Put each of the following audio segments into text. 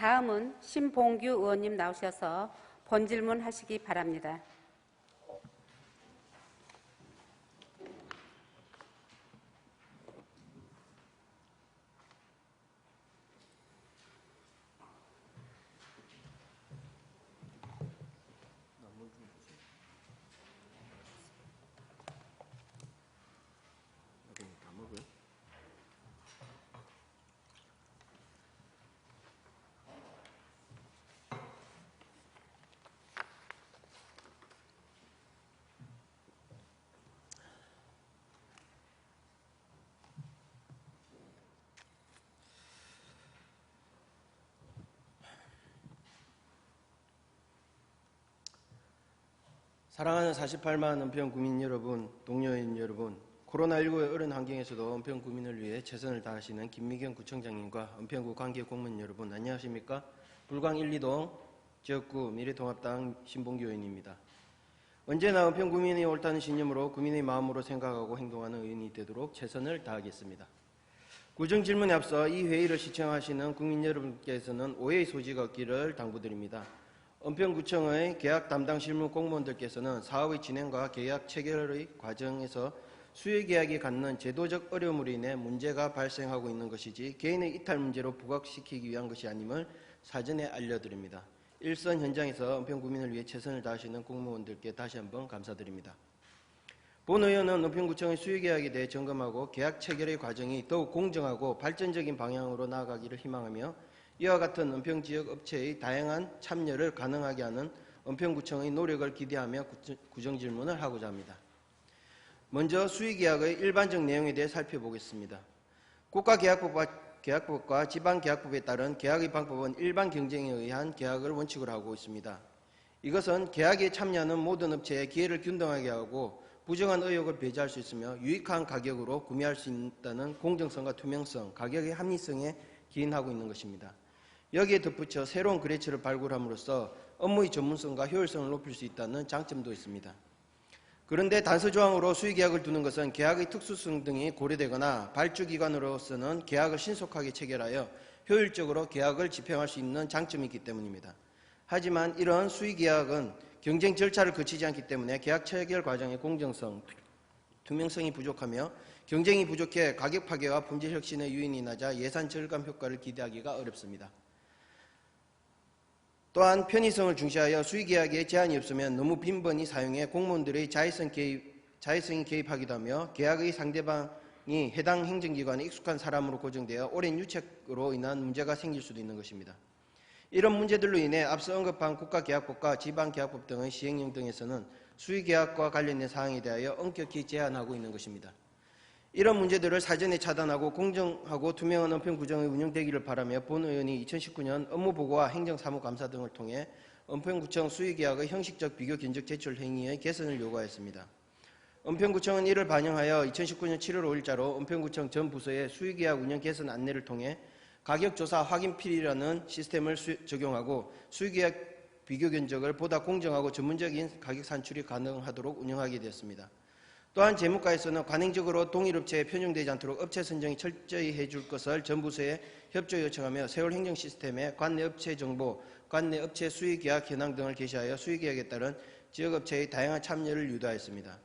다음은 신봉규 의원님 나오셔서 본질문 하시기 바랍니다. 사랑하는 48만 은평 구민 여러분, 동료인 여러분, 코로나19의 어려운 환경에서도 은평 구민을 위해 최선을 다하시는 김미경 구청장님과 은평구 관계 공무원 여러분, 안녕하십니까? 불광 1, 2동 지역구 미래통합당 신봉규 의원입니다. 언제나 은평 구민이 옳다는 신념으로 구민의 마음으로 생각하고 행동하는 의원이 되도록 최선을 다하겠습니다. 구정 질문에 앞서 이 회의를 시청하시는 국민 여러분께서는 오해의 소지가 없기를 당부드립니다. 은평구청의 계약 담당 실무 공무원들께서는 사업의 진행과 계약 체결의 과정에서 수의계약이 갖는 제도적 어려움으로 인해 문제가 발생하고 있는 것이지 개인의 이탈 문제로 부각시키기 위한 것이 아님을 사전에 알려드립니다. 일선 현장에서 은평구민을 위해 최선을 다하시는 공무원들께 다시 한번 감사드립니다. 본 의원은 은평구청의 수의계약에 대해 점검하고 계약 체결의 과정이 더욱 공정하고 발전적인 방향으로 나아가기를 희망하며 이와 같은 은평지역 업체의 다양한 참여를 가능하게 하는 은평구청의 노력을 기대하며 구정질문을 하고자 합니다. 먼저 수의계약의 일반적 내용에 대해 살펴보겠습니다. 국가계약법과 지방계약법에 따른 계약의 방법은 일반 경쟁에 의한 계약을 원칙으로 하고 있습니다. 이것은 계약에 참여하는 모든 업체의 기회를 균등하게 하고 부정한 의혹을 배제할 수 있으며 유익한 가격으로 구매할 수 있다는 공정성과 투명성, 가격의 합리성에 기인하고 있는 것입니다. 여기에 덧붙여 새로운 거래처를 발굴함으로써 업무의 전문성과 효율성을 높일 수 있다는 장점도 있습니다. 그런데 단서조항으로 수의계약을 두는 것은 계약의 특수성 등이 고려되거나 발주기관으로서는 계약을 신속하게 체결하여 효율적으로 계약을 집행할 수 있는 장점이 있기 때문입니다. 하지만 이런 수의계약은 경쟁 절차를 거치지 않기 때문에 계약 체결 과정의 공정성, 투명성이 부족하며 경쟁이 부족해 가격 파괴와 품질 혁신의 유인이 낮아 예산 절감 효과를 기대하기가 어렵습니다. 또한 편의성을 중시하여 수의계약에 제한이 없으면 너무 빈번히 사용해 공무원들의 자율성이 개입하기도 하며 계약의 상대방이 해당 행정기관에 익숙한 사람으로 고정되어 오랜 유착으로 인한 문제가 생길 수도 있는 것입니다. 이런 문제들로 인해 앞서 언급한 국가계약법과 지방계약법 등의 시행령 등에서는 수의계약과 관련된 사항에 대하여 엄격히 제한하고 있는 것입니다. 이런 문제들을 사전에 차단하고 공정하고 투명한 은평구청의 운영되기를 바라며 본 의원이 2019년 업무보고와 행정사무감사 등을 통해 은평구청 수의계약의 형식적 비교 견적 제출 행위의 개선을 요구하였습니다. 은평구청은 이를 반영하여 2019년 7월 5일자로 은평구청 전 부서에 수의계약 운영 개선 안내를 통해 가격조사 확인필이라는 시스템을 적용하고 수의계약 비교 견적을 보다 공정하고 전문적인 가격 산출이 가능하도록 운영하게 되었습니다. 또한 재무과에서는 관행적으로 동일업체에 편중되지 않도록 업체 선정이 철저히 해줄 것을 전 부서에 협조 요청하며 세월 행정 시스템에 관내업체 정보, 관내업체 수의계약 현황 등을 게시하여 수의계약에 따른 지역업체의 다양한 참여를 유도하였습니다.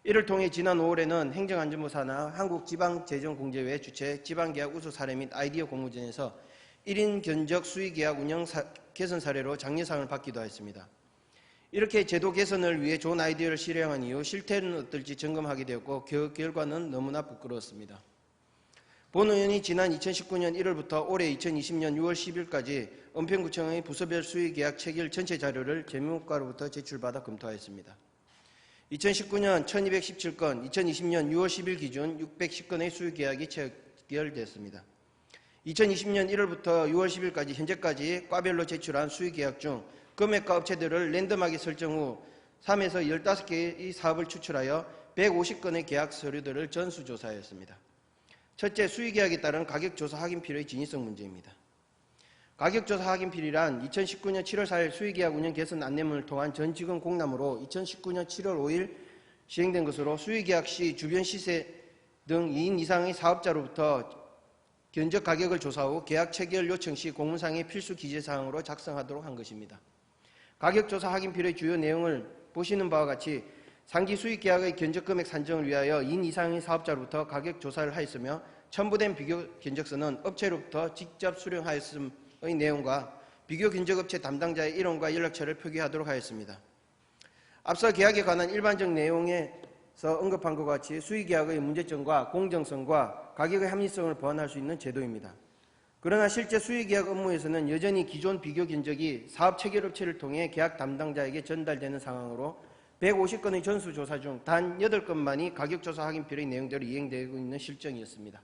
이를 통해 지난 5월에는 행정안전부 산하 한국지방재정공제회 주최 지방계약 우수 사례 및 아이디어 공모전에서 1인 견적 수의계약 운영 개선 사례로 장려상을 받기도 하였습니다. 이렇게 제도 개선을 위해 좋은 아이디어를 실행한 이후 실태는 어떨지 점검하게 되었고 그 결과는 너무나 부끄러웠습니다. 본 의원이 지난 2019년 1월부터 올해 2020년 6월 10일까지 은평구청의 부서별 수의계약 체결 전체 자료를 재무과로부터 제출받아 검토하였습니다. 2019년 1217건, 2020년 6월 10일 기준 610건의 수의계약이 체결되었습니다. 2020년 1월부터 6월 10일까지 현재까지 과별로 제출한 수의계약 중 금액과 업체들을 랜덤하게 설정 후 3에서 15개의 사업을 추출하여 150건의 계약 서류들을 전수조사하였습니다. 첫째, 수의계약에 따른 가격조사 확인필의 진위성 문제입니다. 가격조사 확인필이란 2019년 7월 4일 수의계약 운영 개선 안내문을 통한 전 직원 공람으로 2019년 7월 5일 시행된 것으로 수의계약 시 주변 시세 등 2인 이상의 사업자로부터 견적 가격을 조사 후 계약 체결 요청 시 공문상의 필수 기재사항으로 작성하도록 한 것입니다. 가격 조사 확인필의 주요 내용을 보시는 바와 같이 상기 수익계약의 견적금액 산정을 위하여 인 이상의 사업자로부터 가격 조사를 하였으며 첨부된 비교 견적서는 업체로부터 직접 수령하였음의 내용과 비교 견적업체 담당자의 이름과 연락처를 표기하도록 하였습니다. 앞서 계약에 관한 일반적 내용에서 언급한 것과 같이 수의계약의 문제점과 공정성과 가격의 합리성을 보완할 수 있는 제도입니다. 그러나 실제 수의계약 업무에서는 여전히 기존 비교 견적이 사업 체결업체를 통해 계약 담당자에게 전달되는 상황으로 150건의 전수조사 중 단 8건만이 가격조사 확인필의 내용대로 이행되고 있는 실정이었습니다.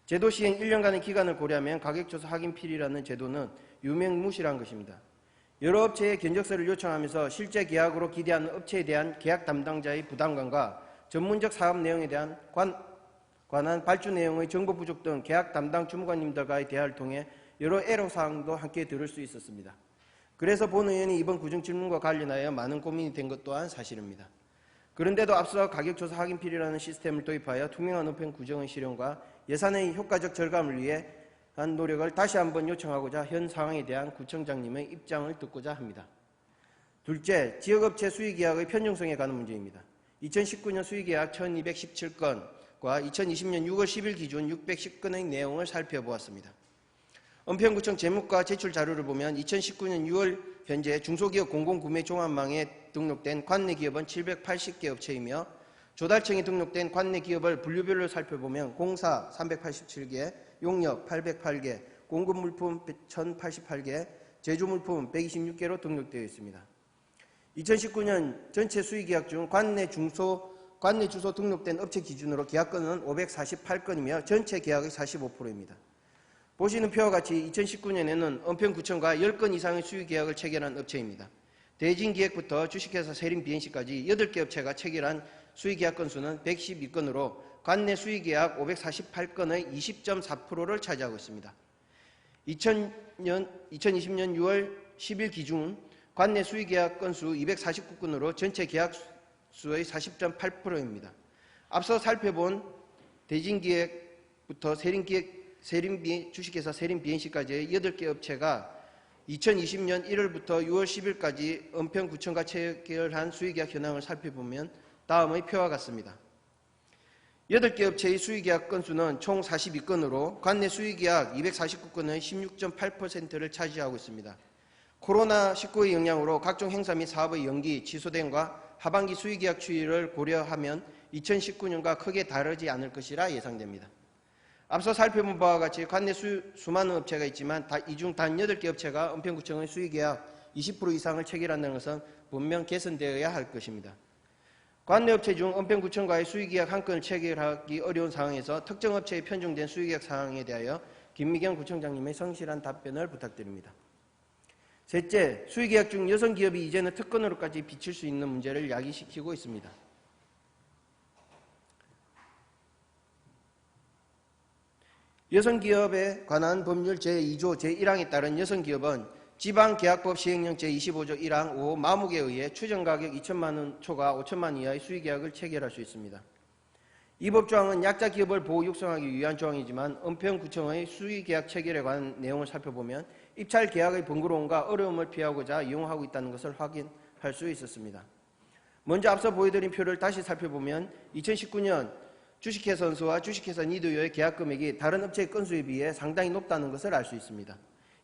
제도 시행 1년간의 기간을 고려하면 가격조사 확인필이라는 제도는 유명무실한 것입니다. 여러 업체에 견적서를 요청하면서 실제 계약으로 기대하는 업체에 대한 계약 담당자의 부담감과 전문적 사업 내용에 대한 관한 발주 내용의 정보 부족 등 계약 담당 주무관님들과의 대화를 통해 여러 애로사항도 함께 들을 수 있었습니다. 그래서 본 의원이 이번 구정 질문과 관련하여 많은 고민이 된 것 또한 사실입니다. 그런데도 앞서 가격조사 확인필이라는 시스템을 도입하여 투명한 우편 구정의 실현과 예산의 효과적 절감을 위해 한 노력을 다시 한번 요청하고자 현 상황에 대한 구청장님의 입장을 듣고자 합니다. 둘째, 지역업체 수의계약의 편중성에 관한 문제입니다. 2019년 수의계약 1217건과 2020년 6월 10일 기준 610건의 내용을 살펴보았습니다. 은평구청 재무과 제출 자료를 보면 2019년 6월 현재 중소기업 공공구매 종합망에 등록된 관내기업은 780개 업체이며 조달청에 등록된 관내기업을 분류별로 살펴보면 공사 387개, 용역 808개, 공급물품 1088개, 제조물품 126개로 등록되어 있습니다. 2019년 전체 수의계약 중 관내 주소 등록된 업체 기준으로 계약건은 548건이며 전체 계약의 45%입니다. 보시는 표와 같이 2019년에는 은평구청과 10건 이상의 수의계약을 체결한 업체입니다. 대진기획부터 주식회사 세림비엔시까지 8개 업체가 체결한 수의계약 건수는 112건으로 관내 수의계약 548건의 20.4%를 차지하고 있습니다. 2020년 6월 10일 기준 관내 수의계약 건수 249건으로 전체 계약 수의 40.8%입니다. 앞서 살펴본 대진기획부터 주식회사 세림비엔시까지의 8개 업체가 2020년 1월부터 6월 10일까지 은평구청과 체결한 수의계약 현황을 살펴보면 다음의 표와 같습니다. 8개 업체의 수의계약 건수는 총 42건으로 관내 수의계약 249건의 16.8%를 차지하고 있습니다. 코로나19의 영향으로 각종 행사 및 사업의 연기, 취소됨과 하반기 수의계약 추이를 고려하면 2019년과 크게 다르지 않을 것이라 예상됩니다. 앞서 살펴본 바와 같이 관내 수많은 업체가 있지만 이 중 단 8개 업체가 은평구청의 수의계약 20% 이상을 체결한다는 것은 분명 개선되어야 할 것입니다. 관내 업체 중 은평구청과의 수의계약 한 건을 체결하기 어려운 상황에서 특정 업체에 편중된 수의계약 사항에 대하여 김미경 구청장님의 성실한 답변을 부탁드립니다. 셋째, 수의계약 중 여성기업이 이제는 특권으로까지 비칠 수 있는 문제를 야기시키고 있습니다. 여성기업에 관한 법률 제2조 제1항에 따른 여성기업은 지방계약법 시행령 제25조 1항 5 마목에 의해 추정가격 2천만 원 초과 5천만 원 이하의 수의계약을 체결할 수 있습니다. 이 법조항은 약자 기업을 보호 육성하기 위한 조항이지만 은평구청의 수의계약 체결에 관한 내용을 살펴보면 입찰 계약의 번거로움과 어려움을 피하고자 이용하고 있다는 것을 확인할 수 있었습니다. 먼저 앞서 보여드린 표를 다시 살펴보면 2019년 주식회사 선수와 주식회사 니드요의 계약 금액이 다른 업체의 건수에 비해 상당히 높다는 것을 알 수 있습니다.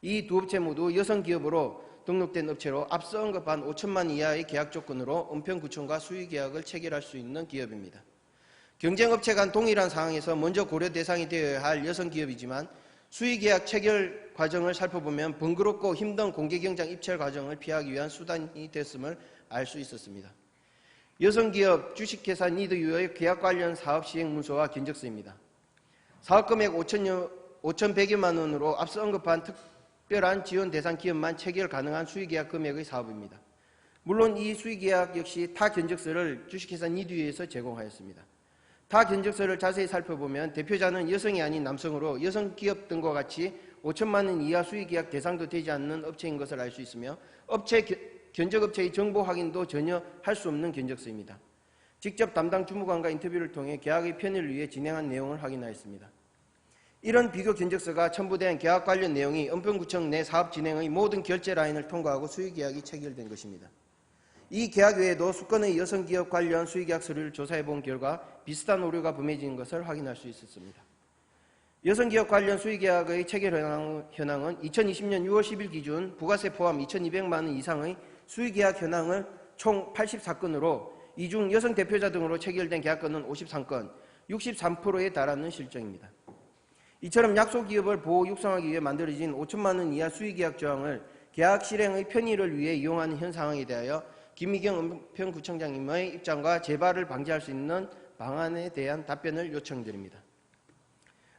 이 두 업체 모두 여성기업으로 등록된 업체로 앞서 언급한 5천만 원 이하의 계약 조건으로 은평구청과 수의계약을 체결할 수 있는 기업입니다. 경쟁업체 간 동일한 상황에서 먼저 고려 대상이 되어야 할 여성기업이지만 수의계약 체결 과정을 살펴보면 번거롭고 힘든 공개경쟁 입찰 과정을 피하기 위한 수단이 됐음을 알 수 있었습니다. 여성기업 주식회사 니드유의 계약 관련 사업 시행 문서와 견적서입니다. 사업금액 5,100여만 원으로 앞서 언급한 특별한 지원 대상 기업만 체결 가능한 수의계약 금액의 사업입니다. 물론 이 수의계약 역시 타 견적서를 주식회사 니드유에서 제공하였습니다. 타 견적서를 자세히 살펴보면 대표자는 여성이 아닌 남성으로 여성기업 등과 같이 5천만 원 이하 수의계약 대상도 되지 않는 업체인 것을 알 수 있으며 견적업체의 정보 확인도 전혀 할 수 없는 견적서입니다. 직접 담당 주무관과 인터뷰를 통해 계약의 편의를 위해 진행한 내용을 확인하였습니다. 이런 비교 견적서가 첨부된 계약 관련 내용이 은평구청 내 사업 진행의 모든 결제 라인을 통과하고 수의계약이 체결된 것입니다. 이 계약 외에도 수건의 여성기업 관련 수의계약 서류를 조사해 본 결과 비슷한 오류가 범해진 것을 확인할 수 있었습니다. 여성기업 관련 수의계약의 체결 현황은 2020년 6월 10일 기준 부가세 포함 2,200만 원 이상의 수의계약 현황을 총 84건으로 이 중 여성 대표자 등으로 체결된 계약건은 53건, 63%에 달하는 실정입니다. 이처럼 약소기업을 보호 육성하기 위해 만들어진 5천만 원 이하 수의계약 조항을 계약 실행의 편의를 위해 이용하는 현 상황에 대하여 김미경 은평구청장님의 입장과 재발을 방지할 수 있는 방안에 대한 답변을 요청드립니다.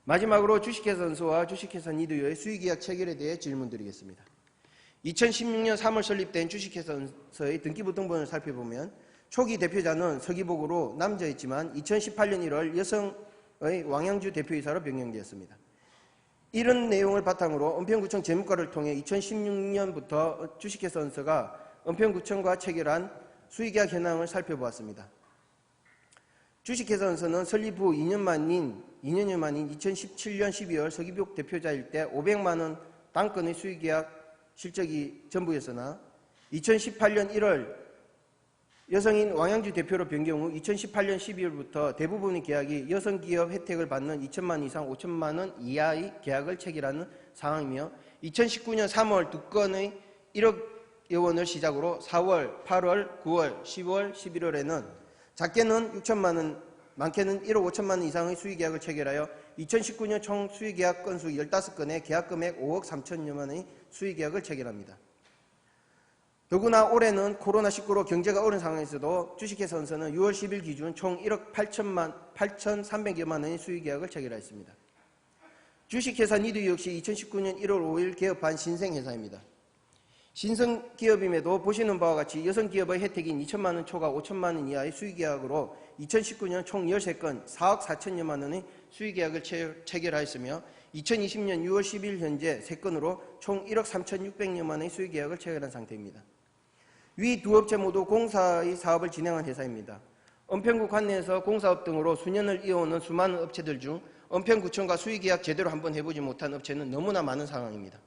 마지막으로 주식회사 은서와 주식회사 니드요의 수의계약 체결에 대해 질문드리겠습니다. 2016년 3월 설립된 주식회사 은서의 등기부등본을 살펴보면 초기 대표자는 서기복으로 남자였지만 2018년 1월 여성의 왕양주 대표이사로 변경되었습니다. 이런 내용을 바탕으로 은평구청 재무과를 통해 2016년부터 주식회사 은서가 은평구청과 체결한 수의계약 현황을 살펴보았습니다. 주식회사 은서는 설립 후 2년여 만인 2017년 12월 서기복 대표자일 때 500만 원 단건의 수의계약 실적이 전부였으나 2018년 1월 여성인 왕양주 대표로 변경 후 2018년 12월부터 대부분의 계약이 여성기업 혜택을 받는 2천만 원 이상 5천만 원 이하의 계약을 체결하는 상황이며 2019년 3월 2건의 1억여 원을 시작으로 4월, 8월, 9월, 10월, 11월에는 작게는 6천만 원, 많게는 1억 5천만 원 이상의 수의계약을 체결하여 2019년 총 수의계약 건수 15건에 계약금액 5억 3천여만 원의 수의계약을 체결합니다. 더구나 올해는 코로나19로 경제가 어려운 상황에서도 주식회사 은서는 6월 10일 기준 총 1억 8,300여만 원의 수의계약을 체결하였습니다. 주식회사 니드 역시 2019년 1월 5일 개업한 신생회사입니다. 신생기업임에도 보시는 바와 같이 여성기업의 혜택인 2천만 원 초과 5천만 원 이하의 수의계약으로 2019년 총 13건 4억 4천여만 원의 수의계약을 체결하였으며 2020년 6월 10일 현재 3건으로 총 1억 3,600여만 원의 수의계약을 체결한 상태입니다. 위 두 업체 모두 공사의 사업을 진행한 회사입니다. 은평구 관내에서 공사업 등으로 수년을 이어오는 수많은 업체들 중 은평구청과 수의계약 제대로 한번 해보지 못한 업체는 너무나 많은 상황입니다.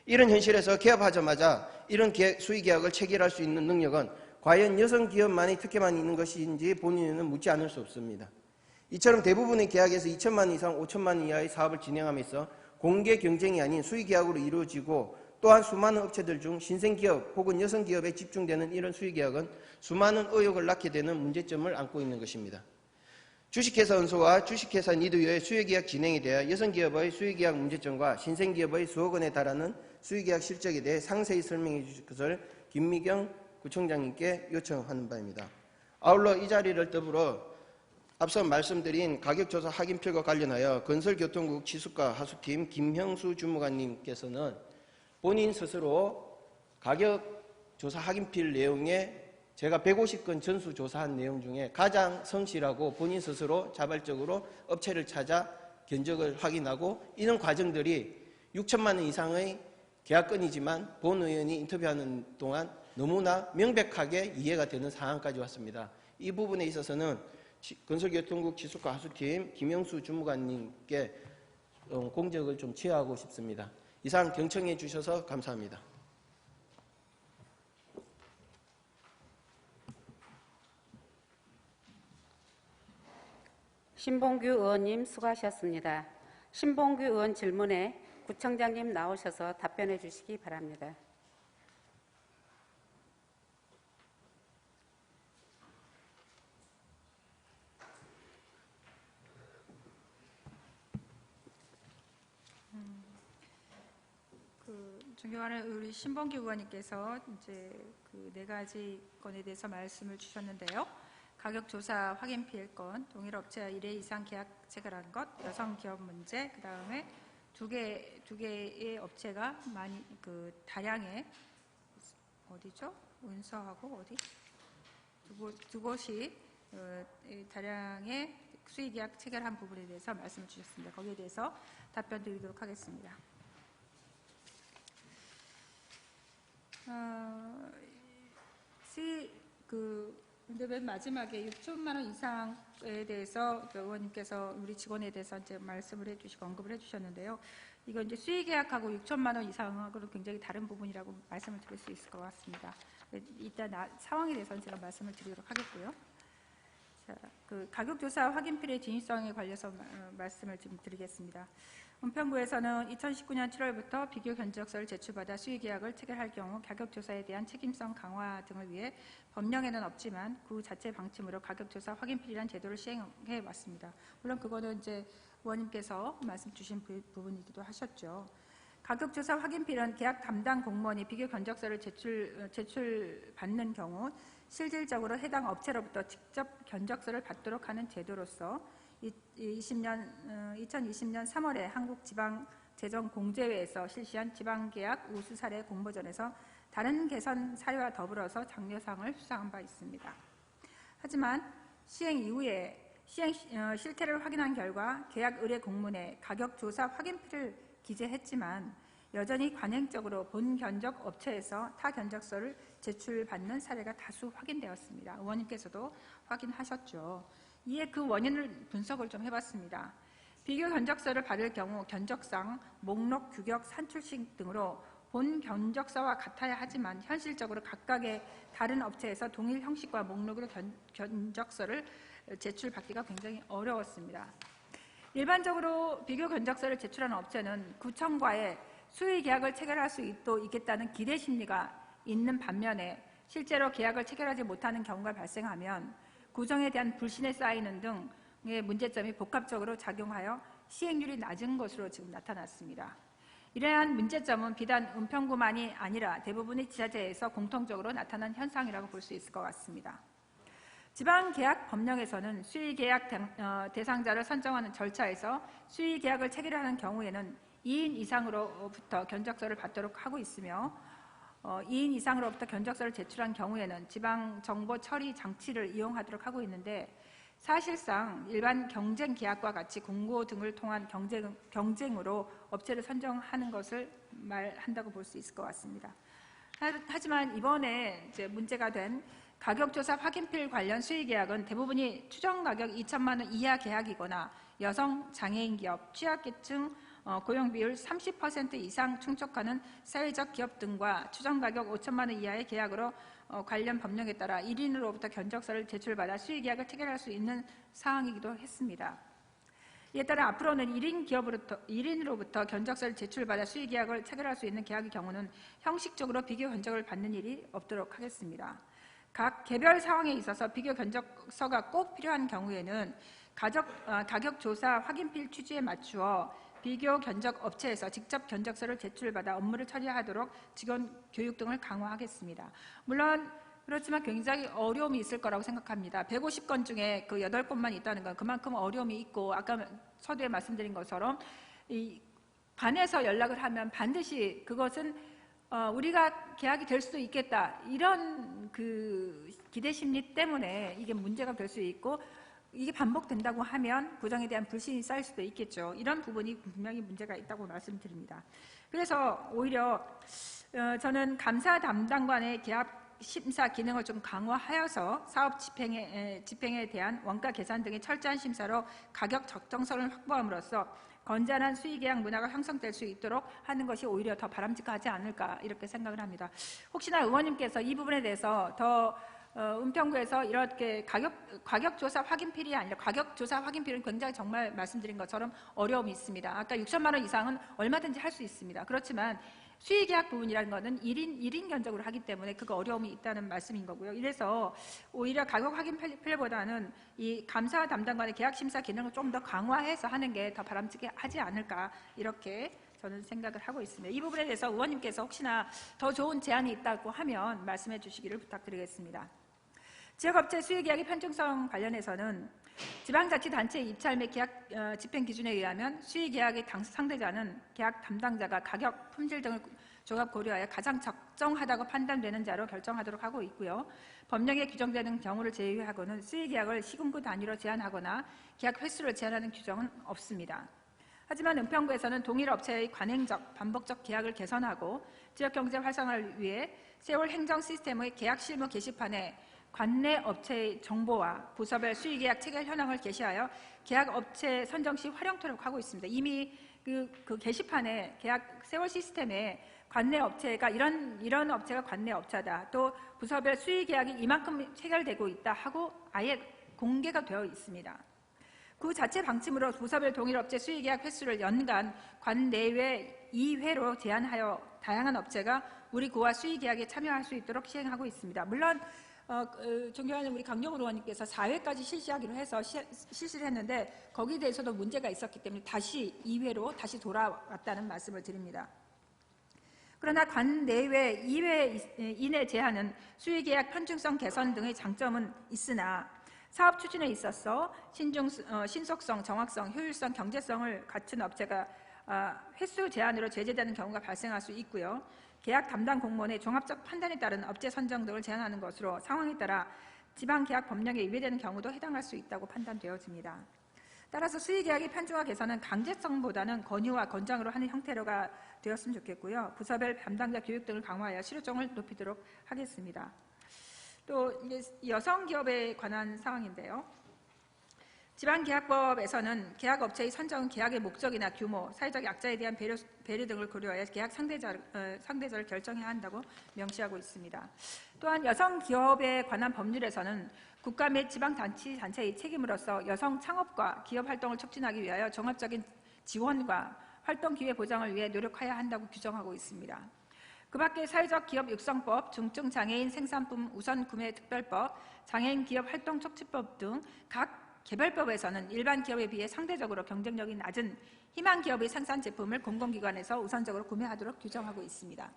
이런 현실에서 개업하자마자 이런 수의계약을 체결할 수 있는 능력은 과연 여성기업만의 특혜만 있는 것인지 본인은 묻지 않을 수 없습니다. 이처럼 대부분의 계약에서 2천만 원 이상 5천만 원 이하의 사업을 진행하면서 공개 경쟁이 아닌 수의계약으로 이루어지고 또한 수많은 업체들 중 신생기업 혹은 여성기업에 집중되는 이런 수의계약은 수많은 의혹을 낳게 되는 문제점을 안고 있는 것입니다. 주식회사 은소와 주식회사 니드요의 수의계약 진행에 대해 여성기업의 수의계약 문제점과 신생기업의 수억 원에 달하는 수의계약 실적에 대해 상세히 설명해 주실 것을 김미경 구청장님께 요청하는 바입니다. 아울러 이 자리를 더불어 앞서 말씀드린 가격조사 확인필과 관련하여 건설교통국 치수과 하수팀 김형수 주무관님께서는 본인 스스로 가격조사 확인필 내용에 제가 150건 전수조사한 내용 중에 가장 성실하고 본인 스스로 자발적으로 업체를 찾아 견적을 확인하고 이런 과정들이 6천만 원 이상의 계약건이지만 본 의원이 인터뷰하는 동안 너무나 명백하게 이해가 되는 상황까지 왔습니다. 이 부분에 있어서는 건설교통국 치수과 하수팀 김영수 주무관님께 공적을 좀 취하고 싶습니다. 이상 경청해 주셔서 감사합니다. 신봉규 의원님 수고하셨습니다. 신봉규 의원 질문에 구청장님 나오셔서 답변해 주시기 바랍니다. 존경하는 우리 신봉규 의원님께서 이제 그 4가지 건에 대해서 말씀을 주셨는데요. 가격조사 확인피해 건, 동일 업체와 1회 이상 계약 체결한 것, 여성기업 문제, 그 다음에 두 개의 업체가 많이 다량의 어디죠? 은서하고 어디? 두 곳이 다량의 수의계약 체결한 부분에 대해서 말씀을 주셨습니다. 거기에 대해서 답변 드리도록 하겠습니다. 근데 맨 마지막에 6천만 원 이상에 대해서 그 의원님께서 우리 직원에 대해서 이제 말씀을 해주시고 언급을 해주셨는데요. 이거 이제 수의계약하고 6천만 원 이상하고는 굉장히 다른 부분이라고 말씀을 드릴 수 있을 것 같습니다. 이따 상황에 대해서는 제가 말씀을 드리도록 하겠고요. 자, 그 가격조사 확인필의 진위성에 관해서 말씀을 좀 드리겠습니다. 은평구에서는 2019년 7월부터 비교 견적서를 제출받아 수의계약을 체결할 경우 가격조사에 대한 책임성 강화 등을 위해 법령에는 없지만 구 자체 방침으로 가격조사 확인필이라는 제도를 시행해 왔습니다. 물론 그거는 이제 의원님께서 말씀 주신 부분이기도 하셨죠. 가격조사 확인필은 계약 담당 공무원이 비교 견적서를 제출받는 경우 실질적으로 해당 업체로부터 직접 견적서를 받도록 하는 제도로서 2020년 3월에 한국지방재정공제회에서 실시한 지방계약 우수 사례 공모전에서 다른 개선 사례와 더불어서 장려상을 수상한 바 있습니다. 하지만 시행 이후에 실태를 확인한 결과 계약 의뢰 공문에 가격조사 확인필을 기재했지만 여전히 관행적으로 본 견적 업체에서 타 견적서를 제출받는 사례가 다수 확인되었습니다. 의원님께서도 확인하셨죠. 이에 그 원인을 분석을 좀 해봤습니다. 비교 견적서를 받을 경우 견적상, 목록, 규격, 산출식 등으로 본 견적서와 같아야 하지만 현실적으로 각각의 다른 업체에서 동일 형식과 목록으로 견적서를 제출받기가 굉장히 어려웠습니다. 일반적으로 비교 견적서를 제출하는 업체는 구청과의 수의 계약을 체결할 수 있겠다는 기대 심리가 있는 반면에 실제로 계약을 체결하지 못하는 경우가 발생하면 구정에 대한 불신에 쌓이는 등의 문제점이 복합적으로 작용하여 시행률이 낮은 것으로 지금 나타났습니다. 이러한 문제점은 비단 은평구만이 아니라 대부분의 지자체에서 공통적으로 나타난 현상이라고 볼 수 있을 것 같습니다. 지방계약 법령에서는 수의계약 대상자를 선정하는 절차에서 수의계약을 체결하는 경우에는 2인 이상으로부터 견적서를 받도록 하고 있으며 2인 이상으로부터 견적서를 제출한 경우에는 지방정보 처리 장치를 이용하도록 하고 있는데 사실상 일반 경쟁계약과 같이 공고 등을 통한 경쟁으로 업체를 선정하는 것을 말한다고 볼 수 있을 것 같습니다. 하지만 이번에 이제 문제가 된 가격조사 확인필 관련 수의계약은 대부분이 추정가격 2천만 원 이하 계약이거나 여성, 장애인 기업, 취약계층 고용비율 30% 이상 충족하는 사회적 기업 등과 추정가격 5천만 원 이하의 계약으로 관련 법령에 따라 1인으로부터 견적서를 제출받아 수의계약을 체결할 수 있는 사항이기도 했습니다. 이에 따라 앞으로는 1인으로부터 견적서를 제출받아 수의계약을 체결할 수 있는 계약의 경우는 형식적으로 비교 견적을 받는 일이 없도록 하겠습니다. 각 개별 상황에 있어서 비교 견적서가 꼭 필요한 경우에는 가격조사 확인필 취지에 맞추어 비교 견적 업체에서 직접 견적서를 제출받아 업무를 처리하도록 직원 교육 등을 강화하겠습니다. 물론 그렇지만 굉장히 어려움이 있을 거라고 생각합니다. 150건 중에 그 8건만 있다는 건 그만큼 어려움이 있고 아까 서두에 말씀드린 것처럼 이 반에서 연락을 하면 반드시 그것은 우리가 계약이 될 수도 있겠다 이런 그 기대 심리 때문에 이게 문제가 될 수 있고 이게 반복된다고 하면 구정에 대한 불신이 쌓일 수도 있겠죠. 이런 부분이 분명히 문제가 있다고 말씀드립니다. 그래서 오히려 저는 감사 담당관의 계약 심사 기능을 좀 강화하여서 사업 집행에 대한 원가 계산 등의 철저한 심사로 가격 적정성을 확보함으로써 건전한 수의계약 문화가 형성될 수 있도록 하는 것이 오히려 더 바람직하지 않을까 이렇게 생각을 합니다. 혹시나 의원님께서 이 부분에 대해서 더 은평구에서 이렇게 가격조사 확인필이 아니라 가격조사 확인필은 굉장히 정말 말씀드린 것처럼 어려움이 있습니다. 아까 6천만 원 이상은 얼마든지 할 수 있습니다. 그렇지만 수의계약 부분이라는 것은 1인 견적으로 하기 때문에 그거 어려움이 있다는 말씀인 거고요. 이래서 오히려 가격 확인필보다는 이 감사 담당관의 계약심사 기능을 좀 더 강화해서 하는 게 더 바람직하지 않을까 이렇게 저는 생각을 하고 있습니다. 이 부분에 대해서 의원님께서 혹시나 더 좋은 제안이 있다고 하면 말씀해 주시기를 부탁드리겠습니다. 지역업체 수의계약의 편중성 관련해서는 지방자치단체 입찰 및 계약 집행 기준에 의하면 수의계약의 상대자는 계약 담당자가 가격, 품질 등을 종합 고려하여 가장 적정하다고 판단되는 자로 결정하도록 하고 있고요. 법령에 규정되는 경우를 제외하고는 수의계약을 시군구 단위로 제한하거나 계약 횟수를 제한하는 규정은 없습니다. 하지만 은평구에서는 동일 업체의 관행적, 반복적 계약을 개선하고 지역경제 활성화를 위해 세월 행정 시스템의 계약 실무 게시판에 관내 업체의 정보와 부서별 수의계약 체결 현황을 게시하여 계약 업체 선정 시 활용토록 하고 있습니다. 이미 그 게시판에 계약 세월 시스템에 관내 업체가 이런 업체가 관내 업체다. 또 부서별 수의계약이 이만큼 체결되고 있다 하고 아예 공개가 되어 있습니다. 그 자체 방침으로 부서별 동일업체 수의계약 횟수를 연간 관내외 2회로 제한하여 다양한 업체가 우리 구와 수의계약에 참여할 수 있도록 시행하고 있습니다. 물론 존경하는 우리 강정호 의원님께서 4회까지 실시하기로 해서 실시를 했는데 거기에 대해서도 문제가 있었기 때문에 다시 2회로 다시 돌아왔다는 말씀을 드립니다. 그러나 관내외 2회 이내 제한은 수의계약 편중성 개선 등의 장점은 있으나 사업 추진에 있어서 신속성, 정확성, 효율성, 경제성을 갖춘 업체가 횟수 제한으로 제재되는 경우가 발생할 수 있고요. 계약 담당 공무원의 종합적 판단에 따른 업체 선정 등을 제한하는 것으로 상황에 따라 지방계약 법령에 위배되는 경우도 해당할 수 있다고 판단되어집니다. 따라서 수의계약의 편중화 개선은 강제성보다는 권유와 권장으로 하는 형태로가 되었으면 좋겠고요. 부서별 담당자 교육 등을 강화하여 실효성을 높이도록 하겠습니다. 또 이제 여성기업에 관한 사항인데요. 지방계약법에서는 계약업체의 선정은 계약의 목적이나 규모, 사회적 약자에 대한 배려 등을 고려하여 계약 상대자를 결정해야 한다고 명시하고 있습니다. 또한 여성기업에 관한 법률에서는 국가 및 지방자치단체의 책임으로서 여성 창업과 기업 활동을 촉진하기 위하여 종합적인 지원과 활동 기회 보장을 위해 노력해야 한다고 규정하고 있습니다. 그 밖에 사회적 기업 육성법, 중증 장애인 생산품 우선 구매 특별법, 장애인 기업 활동 촉진법 등 각 개별법에서는 일반 기업에 비해 상대적으로 경쟁력이 낮은 희망 기업의 생산 제품을 공공기관에서 우선적으로 구매하도록 규정하고 있습니다.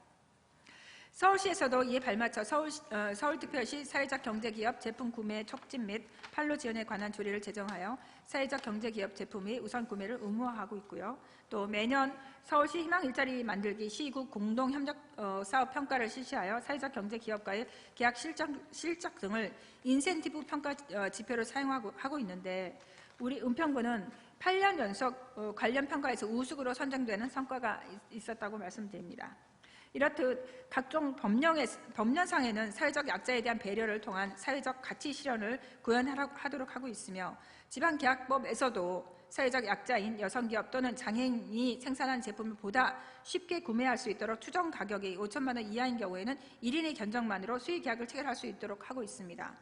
서울시에서도 이에 발맞춰 서울특별시 사회적 경제기업 제품 구매 촉진 및 판로 지원에 관한 조례를 제정하여 사회적 경제기업 제품의 우선 구매를 의무화하고 있고요. 또 매년 서울시 희망 일자리 만들기 시구 공동 협력 사업 평가를 실시하여 사회적 경제기업과의 계약 실적 등을 인센티브 평가 지표로 사용하고 있는데 우리 은평구는 8년 연속 관련 평가에서 우수구로 선정되는 성과가 있었다고 말씀드립니다. 이렇듯 각종 법령상에는 사회적 약자에 대한 배려를 통한 사회적 가치 실현을 구현하도록 하고 있으며 지방계약법에서도 사회적 약자인 여성기업 또는 장애인이 생산한 제품을 보다 쉽게 구매할 수 있도록 추정 가격이 5천만 원 이하인 경우에는 1인의 견적만으로 수의계약을 체결할 수 있도록 하고 있습니다.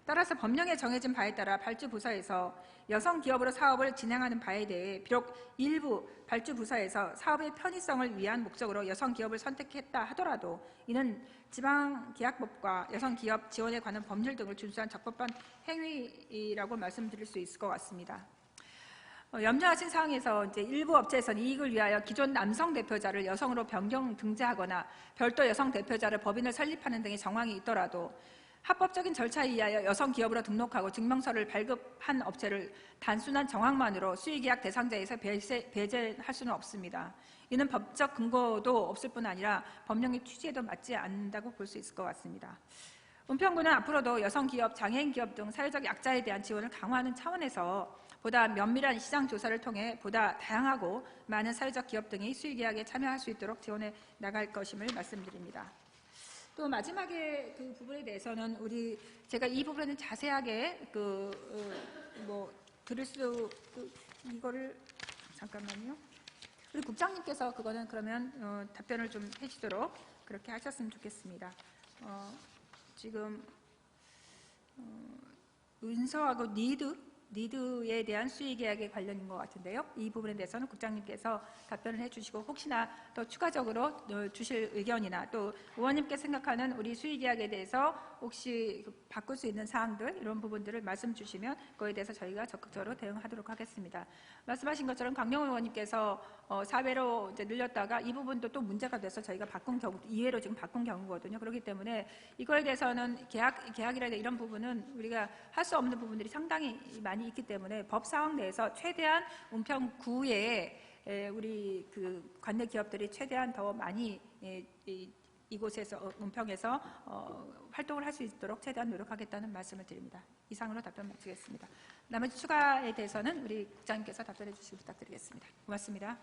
따라서 법령에 정해진 바에 따라 발주부서에서 여성기업으로 사업을 진행하는 바에 대해 비록 일부 발주부서에서 사업의 편의성을 위한 목적으로 여성기업을 선택했다 하더라도 이는 지방계약법과 여성기업 지원에 관한 법률 등을 준수한 적법한 행위라고 말씀드릴 수 있을 것 같습니다. 염려하신 사항에서 이제 일부 업체에서는 이익을 위하여 기존 남성 대표자를 여성으로 변경 등재하거나 별도 여성 대표자를 법인을 설립하는 등의 정황이 있더라도 합법적인 절차에 의하여 여성 기업으로 등록하고 증명서를 발급한 업체를 단순한 정황만으로 수의계약 대상자에서 배제할 수는 없습니다. 이는 법적 근거도 없을 뿐 아니라 법령의 취지에도 맞지 않는다고 볼 수 있을 것 같습니다. 은평구는 앞으로도 여성기업, 장애인기업 등 사회적 약자에 대한 지원을 강화하는 차원에서 보다 면밀한 시장 조사를 통해 보다 다양하고 많은 사회적 기업 등이 수의계약에 참여할 수 있도록 지원해 나갈 것임을 말씀드립니다. 또 마지막에 그 부분에 대해서는 제가 이 부분에는 자세하게 이거를 잠깐만요. 우리 국장님께서 그거는 그러면 답변을 좀 해주도록 그렇게 하셨으면 좋겠습니다. 지금 은서하고 니드에 대한 수의계약에 관련인 것 같은데요. 이 부분에 대해서는 국장님께서 답변을 해주시고 혹시나 더 추가적으로 주실 의견이나 또 의원님께 생각하는 우리 수의계약에 대해서 혹시 바꿀 수 있는 사항들 이런 부분들을 말씀 주시면 그거에 대해서 저희가 적극적으로 대응하도록 하겠습니다. 말씀하신 것처럼 강영훈 의원님께서 4회로 이제 늘렸다가 이 부분도 또 문제가 돼서 저희가 바꾼 경우 2회로 지금 바꾼 경우거든요. 그렇기 때문에 이거에 대해서는 계약이라든가 이런 부분은 우리가 할 수 없는 부분들이 상당히 많이 있기 때문에 법 사항 내에서 최대한 은평구에 우리 그 관내 기업들이 최대한 더 많이 이곳에서 은평에서 활동을 할 수 있도록 최대한 노력하겠다는 말씀을 드립니다. 이상으로 답변 마치겠습니다. 나머지 추가에 대해서는 우리 국장님께서 답변해 주시기 부탁드리겠습니다. 고맙습니다.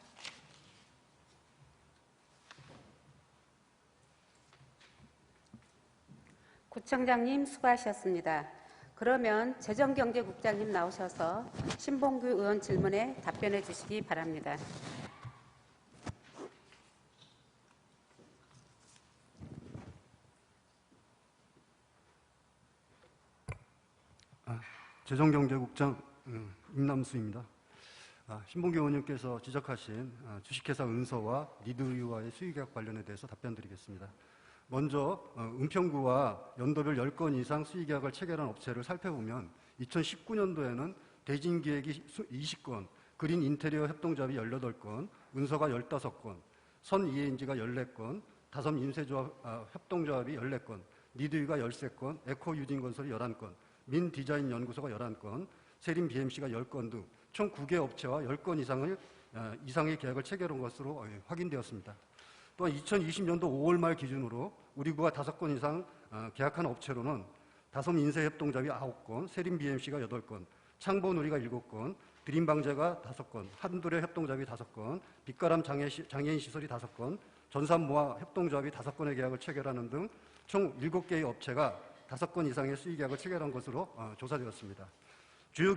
구청장님 수고하셨습니다. 그러면 재정경제국장님 나오셔서 신봉규 의원 질문에 답변해 주시기 바랍니다. 재정경제국장 임남수입니다. 신봉규 의원님께서 지적하신 주식회사 은서와 리드유와의 수의계약 관련에 대해서 답변드리겠습니다. 먼저 은평구와 연도별 10건 이상 수의계약을 체결한 업체를 살펴보면 2019년도에는 대진기획이 20건, 그린 인테리어 협동조합이 18건, 은서가 15건, 선 ENG가 14건, 다섬 임세조합 협동조합이 14건, 리드유가 13건, 에코유진건설이 11건, 민디자인연구소가 11건, 세림 BMC가 10건 등 총 9개 업체와 10건 이상의 계약을 체결한 것으로 확인되었습니다. 또한 2020년도 5월 말 기준으로 우리 구가 5건 이상 계약한 업체로는 다섬 인쇄협동조합이 9건, 세림 BMC가 8건, 창보누리가 7건, 드림방제가 5건, 한두레 협동조합이 5건, 빛가람 장애인 시설이 5건, 전산모아 협동조합이 5건의 계약을 체결하는 등 총 7개의 업체가 5건 이상의 수의계약을 체결한 것으로 조사되었습니다. 주요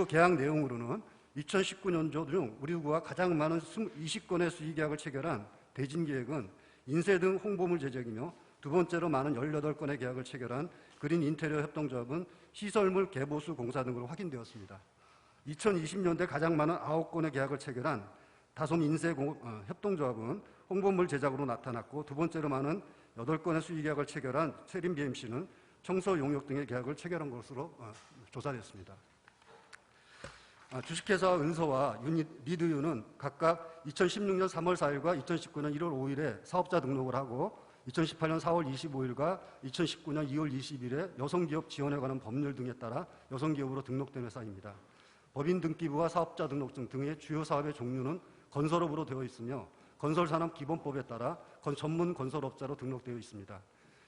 계약 내용으로는 2019년도 중 우리 구가 가장 많은 20건의 수의계약을 체결한 대진기획은 인쇄 등 홍보물 제작이며 두 번째로 많은 18건의 계약을 체결한 그린 인테리어 협동조합은 시설물 개보수 공사 등으로 확인되었습니다. 2020년대 가장 많은 9건의 계약을 체결한 다솜 인쇄 협동조합은 홍보물 제작으로 나타났고 두 번째로 많은 8건의 수의계약을 체결한 세림 BMC는 청소 용역 등의 계약을 체결한 것으로 조사됐습니다. 주식회사 은서와 리드유는 각각 2016년 3월 4일과 2019년 1월 5일에 사업자 등록을 하고 2018년 4월 25일과 2019년 2월 20일에 여성기업 지원에 관한 법률 등에 따라 여성기업으로 등록된 회사입니다. 법인 등기부와 사업자 등록증 등의 주요 사업의 종류는 건설업으로 되어 있으며 건설산업기본법에 따라 전문 건설업자로 등록되어 있습니다.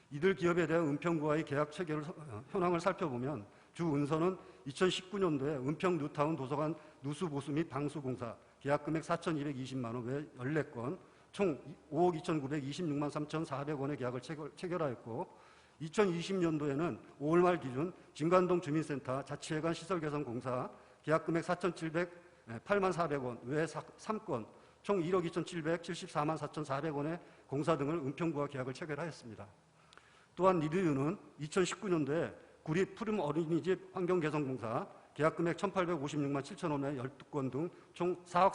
이들 기업에 대한 은평구와의 계약 체결 현황을 살펴보면 주 은서는 2019년도에 은평 뉴타운 도서관 누수보수 및 방수공사 계약금액 4,220만 원 외 14건 총 5억 2,926만 3,400원의 계약을 체결하였고 2020년도에는 5월 말 기준 진관동 주민센터 자치회관 시설개선공사 계약금액 4,800만 400원 외 3건 총 1억 2,774만 4,400원의 공사 등을 은평구와 계약을 체결하였습니다. 또한 리드유는 2019년도에 구리 푸름 어린이집 환경개선공사 계약금액 1,856만 7,000원의 12건 등 총 4억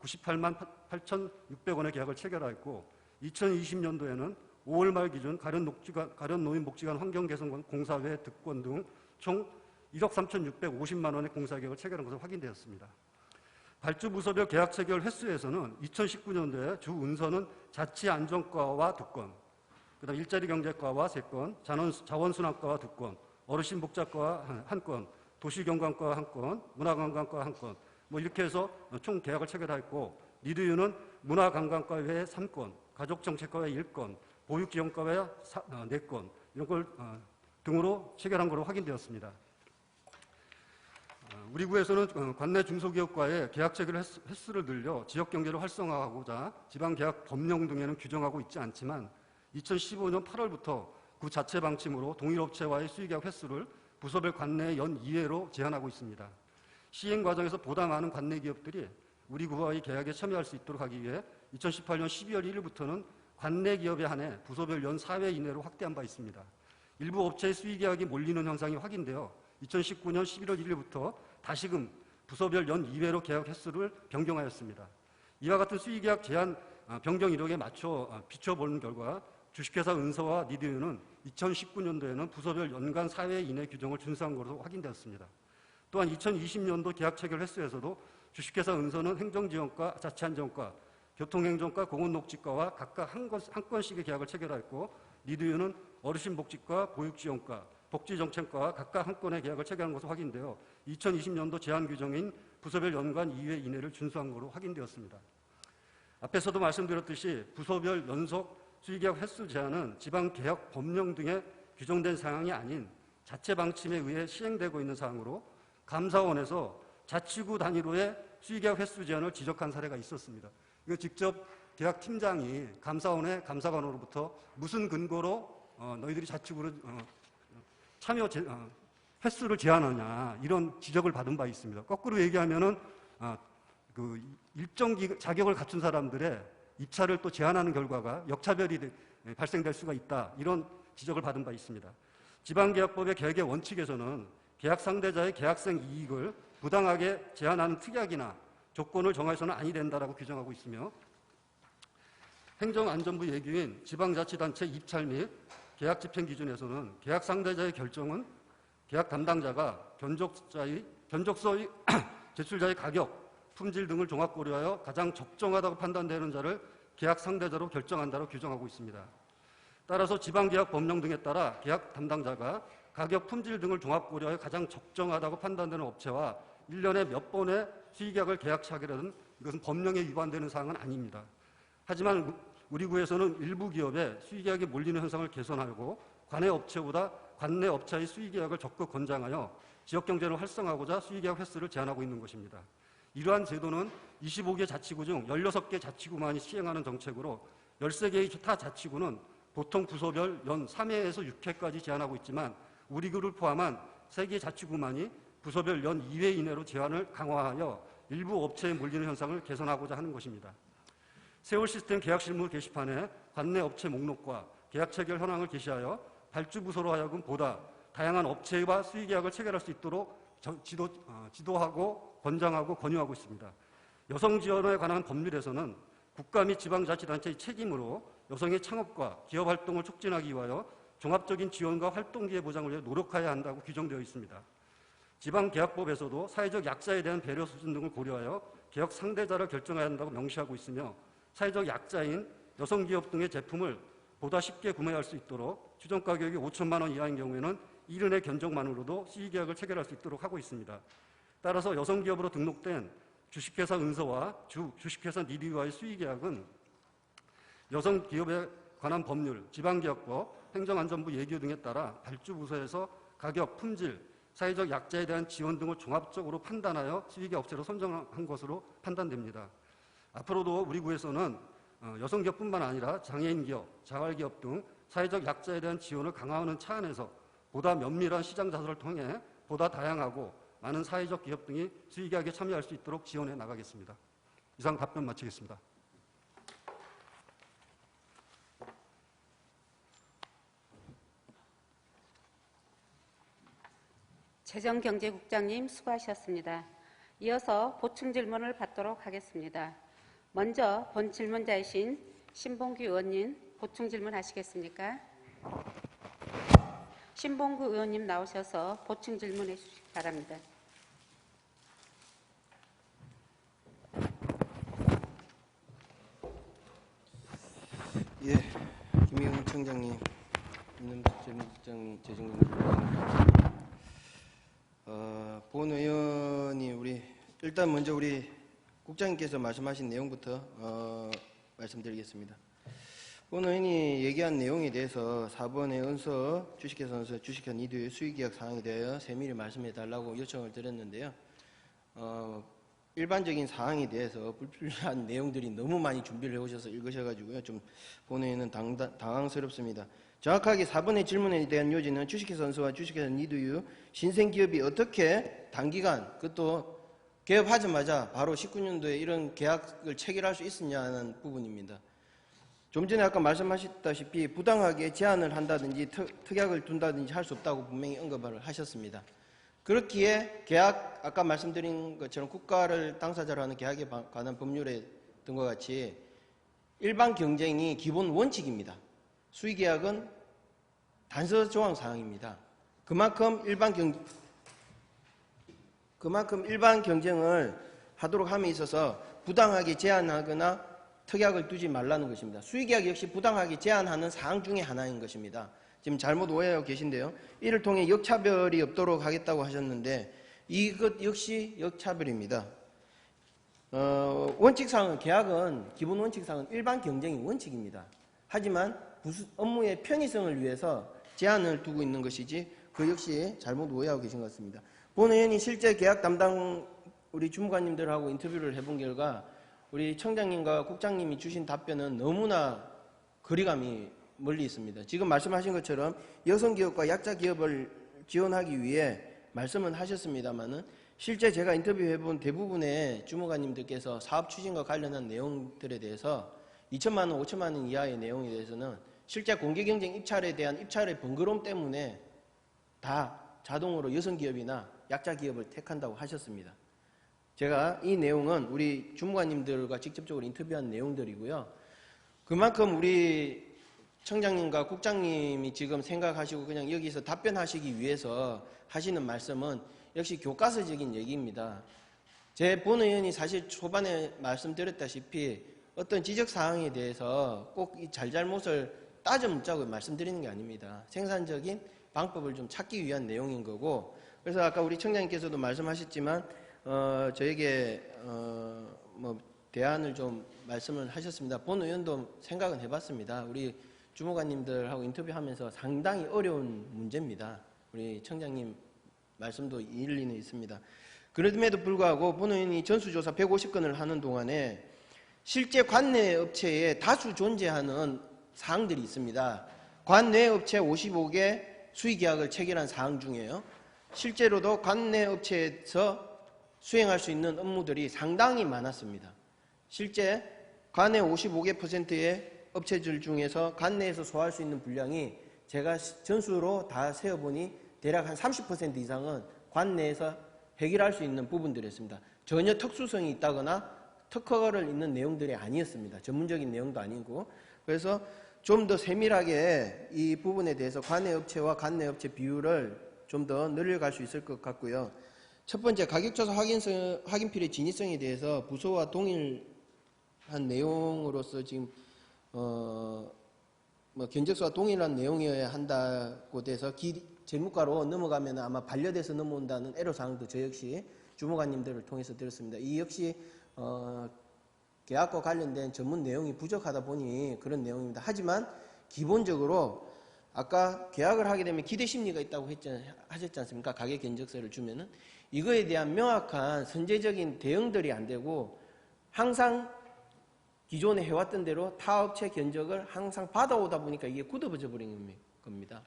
4,098만 8,600원의 계약을 체결하였고 2020년도에는 5월 말 기준 가련노인복지관 환경개선공사 외 득건 등 총 1억 3,650만 원의 공사 계약을 체결한 것으로 확인되었습니다. 발주부서별 계약 체결 횟수에서는 2019년도에 주 은서는 자치안전과와 2건, 그다음 일자리경제과와 3건, 자원순환과와 2건, 어르신복지과와 1건, 도시경관과와 1건, 문화관광과와 1건, 이렇게 해서 총 계약을 체결하였고 리드유는 문화관광과 외에 3건, 가족정책과 외에 1건, 보육지원과 외에 4건 이런 걸 등으로 체결한 것으로 확인되었습니다. 우리 구에서는 관내 중소기업과의 계약 체결 횟수를 늘려 지역경제를 활성화하고자 지방계약 법령 등에는 규정하고 있지 않지만 2015년 8월부터 구 자체 방침으로 동일업체와의 수의계약 횟수를 부서별 관내 연 2회로 제한하고 있습니다. 시행 과정에서 보다 많은 관내 기업들이 우리 구와의 계약에 참여할 수 있도록 하기 위해 2018년 12월 1일부터는 관내 기업에 한해 부서별 연 4회 이내로 확대한 바 있습니다. 일부 업체의 수의계약이 몰리는 현상이 확인되어 2019년 11월 1일부터 다시금 부서별 연 2회로 계약 횟수를 변경하였습니다. 이와 같은 수의계약 제한 변경 이력에 맞춰 비춰보는 결과 주식회사 은서와 리드유는 2019년도에는 부서별 연간 4회 이내 규정을 준수한 것으로 확인되었습니다. 또한 2020년도 계약 체결 횟수에서도 주식회사 은서는 행정지원과, 자치안전과, 교통행정과, 공원녹지과와 각각 한 건씩의 계약을 체결하였고 리드유는 어르신복지과, 보육지원과, 복지정책과와 각각 한 건의 계약을 체결한 것으로 확인되어 2020년도 제한 규정인 부서별 연간 2회 이내를 준수한 것으로 확인되었습니다. 앞에서도 말씀드렸듯이 부서별 연속 수의계약 횟수 제한은 지방계약 법령 등에 규정된 사항이 아닌 자체 방침에 의해 시행되고 있는 사항으로 감사원에서 자치구 단위로의 수의계약 횟수 제한을 지적한 사례가 있었습니다. 이거 직접 계약팀장이 감사원의 감사관으로부터 무슨 근거로 너희들이 자치구로 참여 횟수를 제한하냐 이런 지적을 받은 바 있습니다. 거꾸로 얘기하면은 그 일정 자격을 갖춘 사람들의 입찰을 또 제한하는 결과가 역차별이 발생될 수가 있다 이런 지적을 받은 바 있습니다. 지방계약법의 계약의 원칙에서는 계약 상대자의 계약성 이익을 부당하게 제한하는 특약이나 조건을 정해서는 아니 된다라고 규정하고 있으며 행정안전부 예규인 지방자치단체 입찰 및 계약 집행 기준에서는 계약 상대자의 결정은 계약 담당자가 견적서의 제출자의 가격, 품질 등을 종합 고려하여 가장 적정하다고 판단되는 자를 계약 상대자로 결정한다고 규정하고 있습니다. 따라서 지방계약 법령 등에 따라 계약 담당자가 가격, 품질 등을 종합 고려하여 가장 적정하다고 판단되는 업체와 1년에 몇 번의 수의계약을 계약 체결하든 이것은 법령에 위반되는 사항은 아닙니다. 하지만 우리 구에서는 일부 기업의 수의계약에 몰리는 현상을 개선하고 관내 업체의 수의계약을 적극 권장하여 지역경제를 활성화하고자 수의계약 횟수를 제한하고 있는 것입니다. 이러한 제도는 25개 자치구 중 16개 자치구만이 시행하는 정책으로 13개의 타 자치구는 보통 부서별 연 3회에서 6회까지 제한하고 있지만 우리 구를 포함한 3개 자치구만이 부서별 연 2회 이내로 제한을 강화하여 일부 업체에 몰리는 현상을 개선하고자 하는 것입니다. 세월 시스템 계약 실무 게시판에 관내 업체 목록과 계약 체결 현황을 게시하여 발주부서로 하여금 보다 다양한 업체와 수의계약을 체결할 수 있도록 지도하고 권장하고 권유하고 있습니다. 여성 지원에 관한 법률에서는 국가 및 지방자치단체의 책임으로 여성의 창업과 기업 활동을 촉진하기 위하여 종합적인 지원과 활동기회 보장을 위해 노력해야 한다고 규정되어 있습니다. 지방계약법에서도 사회적 약자에 대한 배려 수준 등을 고려하여 계약 상대자를 결정해야 한다고 명시하고 있으며 사회적 약자인 여성기업 등의 제품을 보다 쉽게 구매할 수 있도록 추정 가격이 5천만 원 이하인 경우에는 1인의 견적만으로도 수의계약을 체결할 수 있도록 하고 있습니다. 따라서 여성기업으로 등록된 주식회사 은서와 주식회사 니디와의 수의계약은 여성기업에 관한 법률, 지방계약법, 행정안전부 예규 등에 따라 발주부서에서 가격, 품질, 사회적 약자에 대한 지원 등을 종합적으로 판단하여 수의계약 업체로 선정한 것으로 판단됩니다. 앞으로도 우리 구에서는 여성기업뿐만 아니라 장애인기업, 자활기업 등 사회적 약자에 대한 지원을 강화하는 차원에서 보다 면밀한 시장 자설을 통해 보다 다양하고 많은 사회적 기업 등이 수의계약에 참여할 수 있도록 지원해 나가겠습니다. 이상 답변 마치겠습니다. 재정경제국장님 수고하셨습니다. 이어서 보충 질문을 받도록 하겠습니다. 먼저 본 질문자이신 신봉규 의원님 보충 질문하시겠습니까? 신봉규 의원님 나오셔서 보충 질문해 주시기 바랍니다. 예, 김희웅 청장님, 임명박 재무국장님, 재정경제국장님, 본 의원이 일단 먼저 우리 국장님께서 말씀하신 내용부터 말씀드리겠습니다. 본 의원이 얘기한 내용에 대해서 4번의 은서, 주식회사 은서, 주식회사 니드의 수의계약 사항에 대하여 세밀히 말씀해 달라고 요청을 드렸는데요. 일반적인 사항에 대해서 불필요한 내용들이 너무 많이 준비를 해오셔서 읽으셔가지고요. 좀 본 의원은 당황스럽습니다. 정확하게 4번의 질문에 대한 요지는 주식회사 은서와 주식회사 니드유 신생기업이 어떻게 단기간, 그것도 개업하자마자 바로 19년도에 이런 계약을 체결할 수 있었냐는 부분입니다. 좀 전에 아까 말씀하셨다시피 부당하게 제한을 한다든지 특약을 둔다든지 할 수 없다고 분명히 언급을 하셨습니다. 그렇기에 계약, 아까 말씀드린 것처럼 국가를 당사자로 하는 계약에 관한 법률에 등과 같이 일반 경쟁이 기본 원칙입니다. 수의계약은 단서 조항 사항입니다. 그만큼 일반 경쟁을 하도록 함에 있어서 부당하게 제한하거나 특약을 두지 말라는 것입니다. 수의계약 역시 부당하게 제한하는 사항 중에 하나인 것입니다. 지금 잘못 오해하고 계신데요. 이를 통해 역차별이 없도록 하겠다고 하셨는데 이것 역시 역차별입니다. 원칙상은 계약은 기본 원칙상은 일반 경쟁이 원칙입니다. 하지만 업무의 편의성을 위해서 제한을 두고 있는 것이지 그 역시 잘못 오해하고 계신 것 같습니다. 본 의원이 실제 계약 담당 우리 주무관님들하고 인터뷰를 해본 결과 우리 청장님과 국장님이 주신 답변은 너무나 거리감이 멀리 있습니다. 지금 말씀하신 것처럼 여성기업과 약자기업을 지원하기 위해 말씀은 하셨습니다만은 실제 제가 인터뷰해본 대부분의 주무관님들께서 사업 추진과 관련한 내용들에 대해서 2천만 원, 5천만 원 이하의 내용에 대해서는 실제 공개경쟁 입찰에 대한 입찰의 번거로움 때문에 다 자동으로 여성기업이나 약자기업을 택한다고 하셨습니다. 제가 이 내용은 우리 주무관님들과 직접적으로 인터뷰한 내용들이고요. 그만큼 우리 청장님과 국장님이 지금 생각하시고 그냥 여기서 답변하시기 위해서 하시는 말씀은 역시 교과서적인 얘기입니다. 제 본 의원이 사실 초반에 말씀드렸다시피 어떤 지적사항에 대해서 꼭 이 잘잘못을 따져 묻자고 말씀드리는 게 아닙니다. 생산적인 방법을 좀 찾기 위한 내용인 거고, 그래서 아까 우리 청장님께서도 말씀하셨지만 저에게 뭐 대안을 좀 말씀을 하셨습니다. 본 의원도 생각은 해봤습니다. 우리 주무관님들하고 인터뷰하면서 상당히 어려운 문제입니다. 우리 청장님 말씀도 일리는 있습니다. 그럼에도 불구하고 본 의원이 전수조사 150건을 하는 동안에 실제 관내 업체에 다수 존재하는 사항들이 있습니다. 관내 업체 55개 수의계약을 체결한 사항 중에요. 실제로도 관내 업체에서 수행할 수 있는 업무들이 상당히 많았습니다. 실제 관내 55%의 업체들 중에서 관내에서 소화할 수 있는 분량이 제가 전수로 다 세어보니 대략 한 30% 이상은 관내에서 해결할 수 있는 부분들이었습니다. 전혀 특수성이 있다거나 특허를 있는 내용들이 아니었습니다. 전문적인 내용도 아니고. 그래서 좀 더 세밀하게 이 부분에 대해서 관내 업체와 관내 업체 비율을 좀 더 늘려갈 수 있을 것 같고요. 첫 번째, 가격조사 확인필의 진위성에 대해서 부서와 동일한 내용으로서 지금 견적서와 동일한 내용이어야 한다고 돼서 재무과로 넘어가면 아마 반려돼서 넘어온다는 애로사항도 저 역시 주무관님들을 통해서 들었습니다. 이 역시 계약과 관련된 전문 내용이 부족하다 보니 그런 내용입니다. 하지만 기본적으로 아까 계약을 하게 되면 기대심리가 있다고 하셨지 않습니까? 가격 견적서를 주면은 이거에 대한 명확한 선제적인 대응들이 안 되고 항상 기존에 해왔던 대로 타업체 견적을 항상 받아오다 보니까 이게 굳어져 버린 겁니다.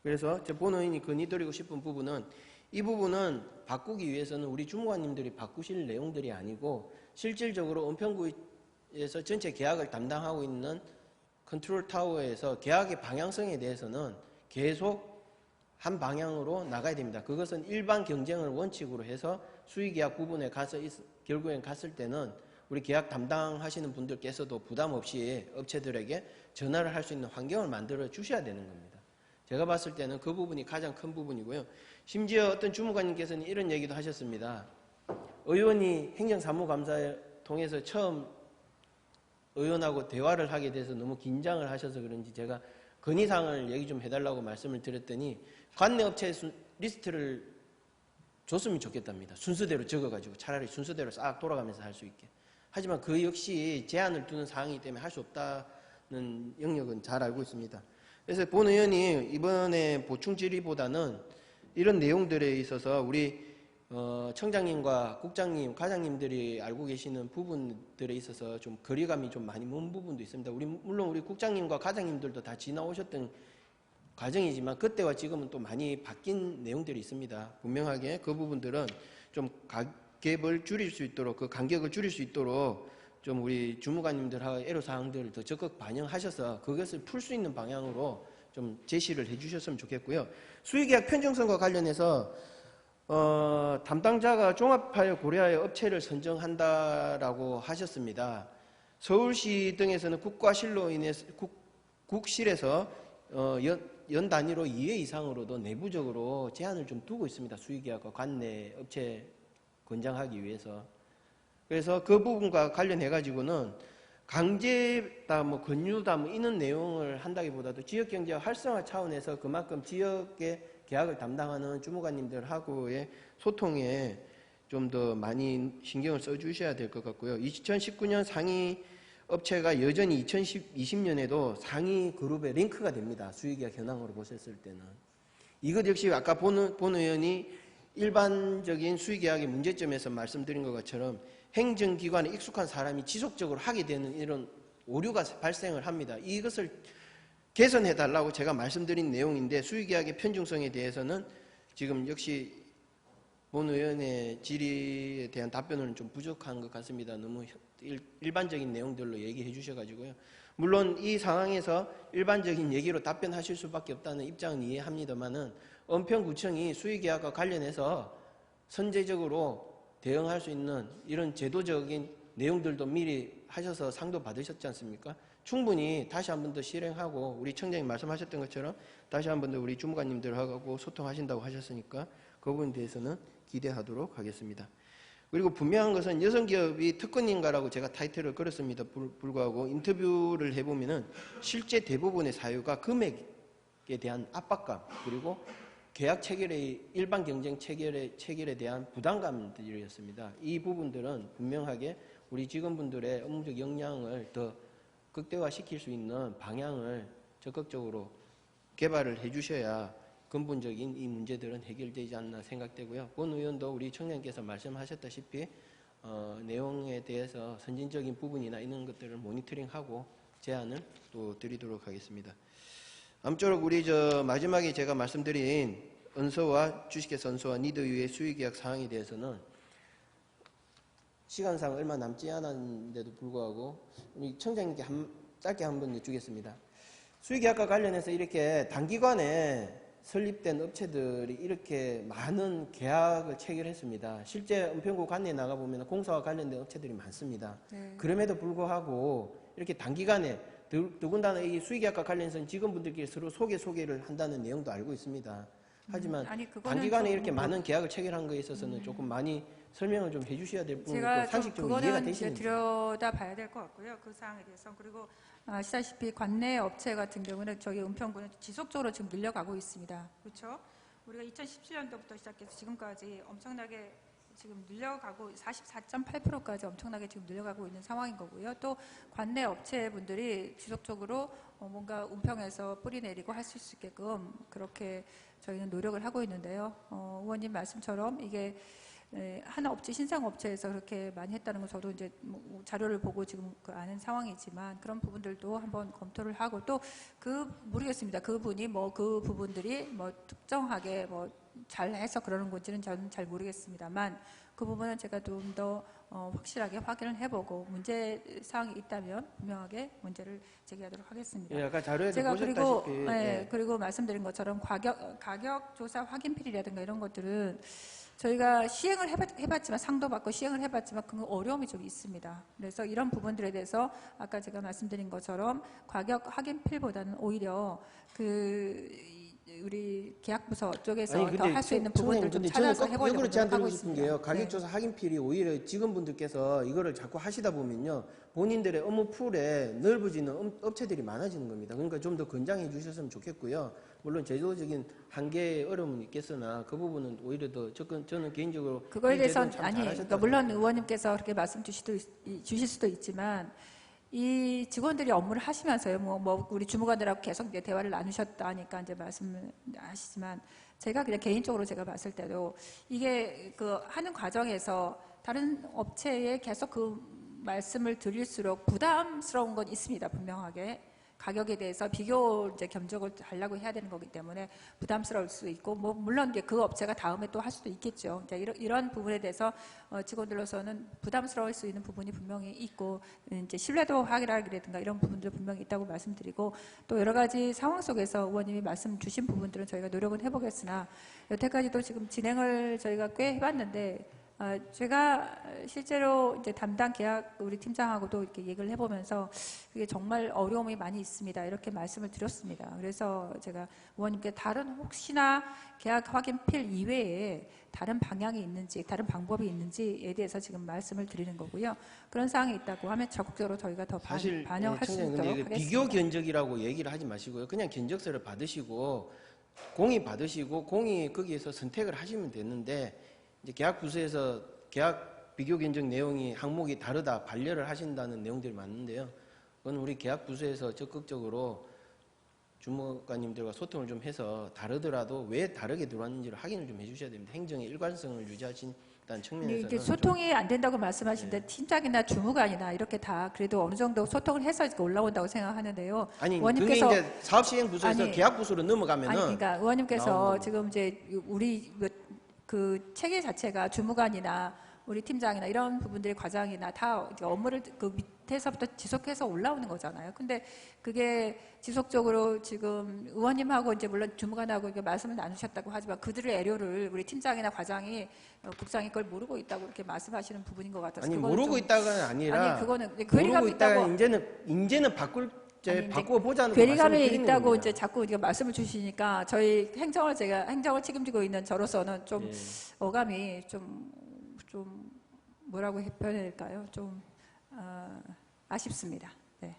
그래서 제 본 의원이 건의드리고 싶은 부분은 이 부분은 바꾸기 위해서는 우리 주무관님들이 바꾸실 내용들이 아니고 실질적으로 은평구에서 전체 계약을 담당하고 있는 컨트롤 타워에서 계약의 방향성에 대해서는 계속 한 방향으로 나가야 됩니다. 그것은 일반 경쟁을 원칙으로 해서 수의계약 부분에 가서 결국엔 갔을 때는 우리 계약 담당하시는 분들께서도 부담 없이 업체들에게 전화를 할 수 있는 환경을 만들어 주셔야 되는 겁니다. 제가 봤을 때는 그 부분이 가장 큰 부분이고요. 심지어 어떤 주무관님께서는 이런 얘기도 하셨습니다. 의원이 행정사무감사에 통해서 처음 의원하고 대화를 하게 돼서 너무 긴장을 하셔서 그런지 제가 건의사항을 얘기 좀 해달라고 말씀을 드렸더니 관내 업체 리스트를 줬으면 좋겠답니다. 순서대로 적어가지고 차라리 순서대로 싹 돌아가면서 할 수 있게. 하지만 그 역시 제한을 두는 사항이기 때문에 할 수 없다는 영역은 잘 알고 있습니다. 그래서 본 의원이 이번에 보충 질의보다는 이런 내용들에 있어서 우리 청장님과 국장님, 과장님들이 알고 계시는 부분들에 있어서 좀 거리감이 좀 많이 먼 부분도 있습니다. 물론 우리 국장님과 과장님들도 다 지나오셨던 과정이지만 그때와 지금은 또 많이 바뀐 내용들이 있습니다. 분명하게 그 부분들은 좀 갭을 줄일 수 있도록, 그 간격을 줄일 수 있도록 좀 우리 주무관님들하고 애로사항들을 더 적극 반영하셔서 그것을 풀 수 있는 방향으로 좀 제시를 해주셨으면 좋겠고요. 수의계약 편정성과 관련해서 담당자가 종합하여 고려하여 업체를 선정한다라고 하셨습니다. 서울시 등에서는 국과실로 인해서 국실에서 연 단위로 2회 이상으로도 내부적으로 제한을 좀 두고 있습니다. 수의계약과 관내 업체 권장하기 위해서. 그래서 그 부분과 관련해 가지고는 강제다, 뭐 권유다, 뭐 이런 내용을 한다기보다도 지역경제 활성화 차원에서 그만큼 지역의 계약을 담당하는 주무관님들하고의 소통에 좀 더 많이 신경을 써주셔야 될 것 같고요. 2019년 상위 업체가 여전히 2020년에도 상위 그룹에 랭크가 됩니다. 수의계약 현황으로 보셨을 때는. 이것 역시 아까 본 의원이 일반적인 수의계약의 문제점에서 말씀드린 것처럼 행정기관에 익숙한 사람이 지속적으로 하게 되는 이런 오류가 발생을 합니다. 이것을 개선해달라고 제가 말씀드린 내용인데 수의계약의 편중성에 대해서는 지금 역시 본 의원의 질의에 대한 답변은 좀 부족한 것 같습니다. 너무 일반적인 내용들로 얘기해 주셔가지고요. 물론 이 상황에서 일반적인 얘기로 답변하실 수밖에 없다는 입장은 이해합니다만은 은평구청이 수의계약과 관련해서 선제적으로 대응할 수 있는 이런 제도적인 내용들도 미리 하셔서 상도 받으셨지 않습니까? 충분히 다시 한 번 더 실행하고 우리 청장님 말씀하셨던 것처럼 다시 한 번 더 우리 주무관님들하고 소통하신다고 하셨으니까 그 부분에 대해서는 기대하도록 하겠습니다. 그리고 분명한 것은 여성기업이 특권인가라고 제가 타이틀을 걸었습니다. 불구하고 인터뷰를 해보면은 실제 대부분의 사유가 금액에 대한 압박감 그리고 계약 체결의 일반 경쟁 체결에 대한 부담감들이었습니다. 이 부분들은 분명하게 우리 직원분들의 업무적 역량을 더 극대화시킬 수 있는 방향을 적극적으로 개발을 해주셔야 근본적인 이 문제들은 해결되지 않나 생각되고요. 본 의원도 우리 청장님께서 말씀하셨다시피 내용에 대해서 선진적인 부분이나 이런 것들을 모니터링하고 제안을 또 드리도록 하겠습니다. 아무쪼록 우리 마지막에 제가 말씀드린 언서와 주식회사 언서와 니드유의 수의계약 사항에 대해서는 시간상 얼마 남지 않았는데도 불구하고 우리 청장님께 짧게 한번 여쭈겠습니다. 수의계약과 관련해서 이렇게 단기간에 설립된 업체들이 이렇게 많은 계약을 체결했습니다. 실제 은평구 관내에 나가보면 공사와 관련된 업체들이 많습니다. 네. 그럼에도 불구하고 이렇게 단기간에 더군다나 이 수의계약과 관련해서는 직원분들끼리 서로 소개를 한다는 내용도 알고 있습니다. 하지만 단기간에 이렇게 많은 계약을 체결한 거에 있어서는 조금 많이 설명을 좀 해주셔야 될 부분이 있고 상식적으로 이해가 되시는지. 들여다봐야 될 것 같고요. 그 사항에 대해서. 그리고 아시다시피 관내 업체 같은 경우는 저희 은평구는 지속적으로 지금 늘려가고 있습니다. 그렇죠? 우리가 2017년도부터 시작해서 지금까지 엄청나게 지금 늘려가고 44.8%까지 엄청나게 지금 늘려가고 있는 상황인 거고요. 또 관내 업체분들이 지속적으로 뭔가 은평에서 뿌리 내리고 할 수 있게끔 그렇게 저희는 노력을 하고 있는데요. 의원님 말씀처럼 이게 한 업체 신상 업체에서 그렇게 많이 했다는 건 저도 이제 자료를 보고 지금 아는 상황이지만 그런 부분들도 한번 검토를 하고 또 모르겠습니다. 그분이 그 부분들이 특정하게 잘해서 그러는 건지는 저는 잘 모르겠습니다만 그 부분은 제가 좀 더 확실하게 확인을 해보고 문제 사항이 있다면 분명하게 문제를 제기하도록 하겠습니다. 예, 아까 자료에서 제가 보셨다시피 그리고 말씀드린 것처럼 가격 조사 확인필이라든가 이런 것들은 저희가 시행을 해봤지만 상도 받고 시행을 해봤지만 그 어려움이 좀 있습니다. 그래서 이런 부분들에 대해서 아까 제가 말씀드린 것처럼 가격 확인필보다는 오히려 우리 계약부서 쪽에서 더 할 수 있는 부분들 좀 찾아서 해보려고 하고 있습니다. 가격조사 확인필이 오히려 직원분들께서 이거를 자꾸 하시다 보면요. 본인들의 업무 풀에 넓어지는 업체들이 많아지는 겁니다. 그러니까 좀 더 권장해 주셨으면 좋겠고요. 물론 제도적인 한계의 어려움은 있겠으나 그 부분은 오히려 더 저는 개인적으로 그거에 대해서는 그러니까 물론 의원님께서 그렇게 말씀 주실 수도 있지만 이 직원들이 업무를 하시면서요, 우리 주무관들하고 계속 이제 대화를 나누셨다니까 이제 말씀을 하시지만 제가 그냥 개인적으로 제가 봤을 때도 이게 하는 과정에서 다른 업체에 계속 말씀을 드릴수록 부담스러운 건 있습니다, 분명하게. 가격에 대해서 비교 이제 견적을 하려고 해야 되는 거기 때문에 부담스러울 수 있고 물론 이제 그 업체가 다음에 또 할 수도 있겠죠. 이제 이런 부분에 대해서 직원들로서는 부담스러울 수 있는 부분이 분명히 있고 이제 신뢰도 확인하기라든가 이런 부분도 분명히 있다고 말씀드리고 또 여러 가지 상황 속에서 의원님이 말씀 주신 부분들은 저희가 노력은 해보겠으나 여태까지도 지금 진행을 저희가 꽤 해봤는데. 제가 실제로 이제 담당 계약 우리 팀장하고도 이렇게 얘기를 해보면서 그게 정말 어려움이 많이 있습니다. 이렇게 말씀을 드렸습니다. 그래서 제가 의원님께 혹시나 계약 확인필 이외에 다른 방향이 있는지, 다른 방법이 있는지에 대해서 지금 말씀을 드리는 거고요. 그런 사항이 있다고 하면 적극적으로 저희가 더 반영할 수 있도록 하겠습니다. 비교 견적이라고 얘기를 하지 마시고요. 그냥 견적서를 받으시고 공의 받으시고 공의 거기에서 선택을 하시면 되는데 이제 계약 부서에서 계약 비교 견적 내용이 항목이 다르다 반려를 하신다는 내용들이 많은데요. 그건 우리 계약 부서에서 적극적으로 주무관님들과 소통을 좀 해서 다르더라도 왜 다르게 들어왔는지를 확인을 좀 해주셔야 됩니다. 행정의 일관성을 유지하신 일단 근데 측면에서는 이게 소통이 안 된다고 말씀하시는데 팀장이나 주무관이나 이렇게 다 그래도 어느 정도 소통을 해서 이렇게 올라온다고 생각하는데요. 아니 의원님께서 그게 이제 사업 시행 부서에서 아니, 계약 부서로 넘어가면은 아니 그러니까 의원님께서 나오는 겁니다. 지금 이제 우리 그 체계 자체가 주무관이나 우리 팀장이나 이런 부분들의 과장이나 다 이제 업무를 그 밑에서부터 지속해서 올라오는 거잖아요. 근데 그게 지속적으로 지금 의원님하고 이제 물론 주무관하고 이렇게 말씀을 나누셨다고 하지만 그들의 애료를 우리 팀장이나 과장이 국장이 그걸 모르고 있다고 이렇게 말씀하시는 부분인 것 같아서 아니 그거는 모르고 좀- 있다가 아니라 아니 그거는 모르고 괴리감이 있다가 있다고 이제는 바꿀 아니, 이제 바꾸어 보자는 괴리감이 있다고 이제 자꾸 이제 말씀을 주시니까 저희 행정을 책임지고 있는 저로서는 좀 예. 어감이 좀 뭐라고 표현해야 될까요? 좀 아쉽습니다. 네.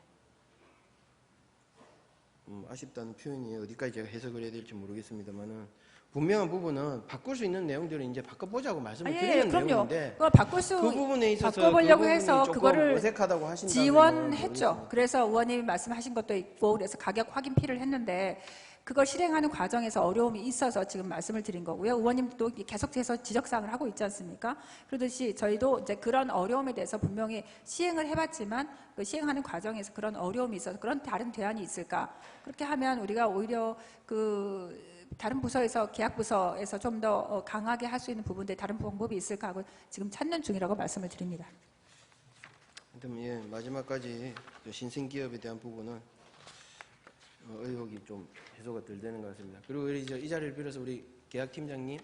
아쉽다는 표현이 어디까지 제가 해석을 해야 될지 모르겠습니다만은 분명한 부분은 바꿀 수 있는 내용들은 이제 바꿔보자고 말씀을 드리는 그럼요. 내용인데 그걸 바꿀 수 그 부분에 있어서 바꿔보려고 그 부분이 해서 조금 그거를 어색하다고 하신다면 지원했죠. 그래서 의원님이 말씀하신 것도 있고 그래서 가격 확인 피를 했는데 그걸 실행하는 과정에서 어려움이 있어서 지금 말씀을 드린 거고요. 의원님도 계속해서 지적사항을 하고 있지 않습니까? 그러듯이 저희도 이제 그런 어려움에 대해서 분명히 시행을 해봤지만 그 시행하는 과정에서 그런 어려움이 있어서 그런 다른 대안이 있을까? 그렇게 하면 우리가 오히려 그 다른 부서에서 계약부서에서 좀 더 강하게 할 수 있는 부분들 다른 방법이 있을까 하고 지금 찾는 중이라고 말씀을 드립니다. 예, 마지막까지 신생기업에 대한 부분은 의혹이 좀 해소가 덜 되는 것 같습니다. 그리고 이 자리를 빌어서 우리 계약팀장님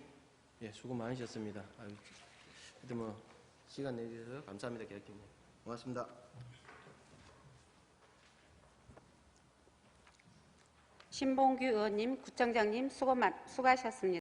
수고 많으셨습니다. 하여튼 뭐 시간 내주셔서 감사합니다. 계약팀장 고맙습니다. 신봉규 의원님, 구청장님 수고하셨습니다.